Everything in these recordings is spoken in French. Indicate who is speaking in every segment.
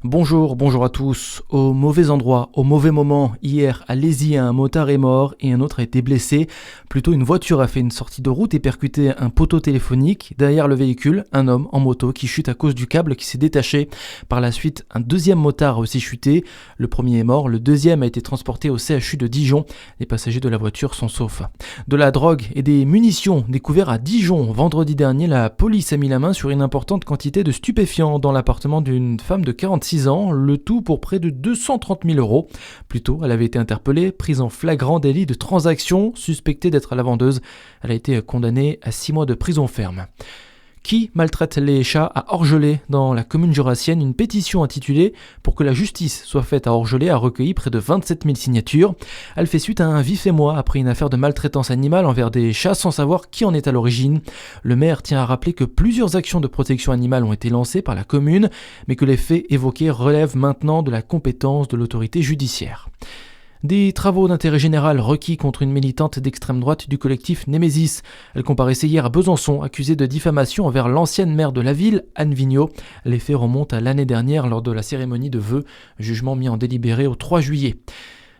Speaker 1: Bonjour à tous. Au mauvais endroit, au mauvais moment. Hier, à Lézy, un motard est mort et un autre a été blessé. Plutôt, une voiture a fait une sortie de route et percuté un poteau téléphonique. Derrière le véhicule, un homme en moto qui chute à cause du câble qui s'est détaché. Par la suite, un deuxième motard a aussi chuté. Le premier est mort, le deuxième a été transporté au CHU de Dijon. Les passagers de la voiture sont saufs. De la drogue et des munitions découverts à Dijon. Vendredi dernier, la police a mis la main sur une importante quantité de stupéfiants dans l'appartement d'une femme de 46 ans, le tout pour près de 230 000 euros. Plus tôt, elle avait été interpellée, prise en flagrant délit de transaction, suspectée d'être la vendeuse. Elle a été condamnée à 6 mois de prison ferme. Qui maltraite les chats à Orgelé dans la commune jurassienne? Une pétition intitulée « Pour que la justice soit faite à Orgelé » a recueilli près de 27 000 signatures. Elle fait suite à un vif émoi après une affaire de maltraitance animale envers des chats sans savoir qui en est à l'origine. Le maire tient à rappeler que plusieurs actions de protection animale ont été lancées par la commune, mais que les faits évoqués relèvent maintenant de la compétence de l'autorité judiciaire. Des travaux d'intérêt général requis contre une militante d'extrême droite du collectif Némésis. Elle comparaissait hier à Besançon, accusée de diffamation envers l'ancienne maire de la ville, Anne Vigneault. Les faits remontent à l'année dernière lors de la cérémonie de vœux, jugement mis en délibéré au 3 juillet.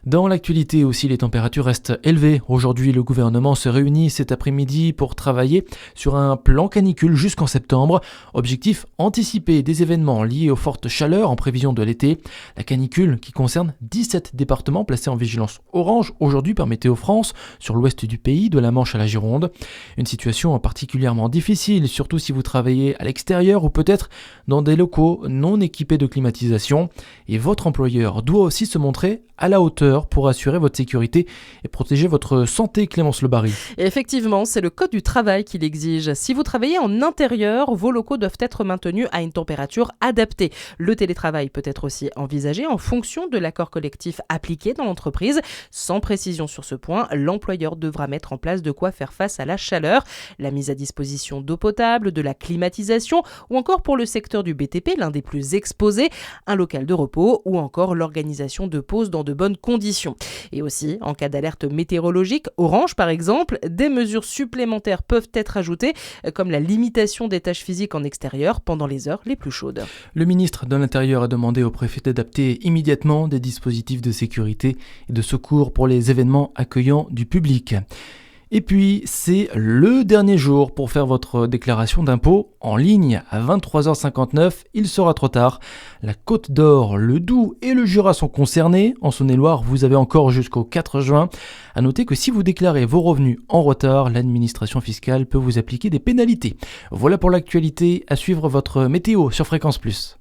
Speaker 1: Dans l'actualité aussi, les températures restent élevées. Aujourd'hui, le gouvernement se réunit cet après-midi pour travailler sur un plan canicule jusqu'en septembre. Objectif, anticiper des événements liés aux fortes chaleurs en prévision de l'été. La canicule qui concerne 17 départements placés en vigilance orange aujourd'hui par Météo France sur l'ouest du pays, de la Manche à la Gironde. Une situation particulièrement difficile, surtout si vous travaillez à l'extérieur ou peut-être dans des locaux non équipés de climatisation. Et votre employeur doit aussi se montrer à la hauteur pour assurer votre sécurité et protéger votre santé, Clémence Le Barry.
Speaker 2: Et effectivement, c'est le code du travail qui l'exige. Si vous travaillez en intérieur, vos locaux doivent être maintenus à une température adaptée. Le télétravail peut être aussi envisagé en fonction de l'accord collectif appliqué dans l'entreprise. Sans précision sur ce point, l'employeur devra mettre en place de quoi faire face à la chaleur, la mise à disposition d'eau potable, de la climatisation ou encore pour le secteur du BTP, l'un des plus exposés, un local de repos ou encore l'organisation de pauses dans de bonnes conditions. Et aussi, en cas d'alerte météorologique, orange par exemple, des mesures supplémentaires peuvent être ajoutées, comme la limitation des tâches physiques en extérieur pendant les heures les plus chaudes.
Speaker 1: Le ministre de l'Intérieur a demandé au préfet d'adapter immédiatement des dispositifs de sécurité et de secours pour les événements accueillant du public. Et puis, c'est le dernier jour pour faire votre déclaration d'impôt en ligne. À 23h59, il sera trop tard. La Côte d'Or, le Doubs et le Jura sont concernés. En Saône-et-Loire, vous avez encore jusqu'au 4 juin. À noter que si vous déclarez vos revenus en retard, l'administration fiscale peut vous appliquer des pénalités. Voilà pour l'actualité. À suivre votre météo sur Fréquence Plus.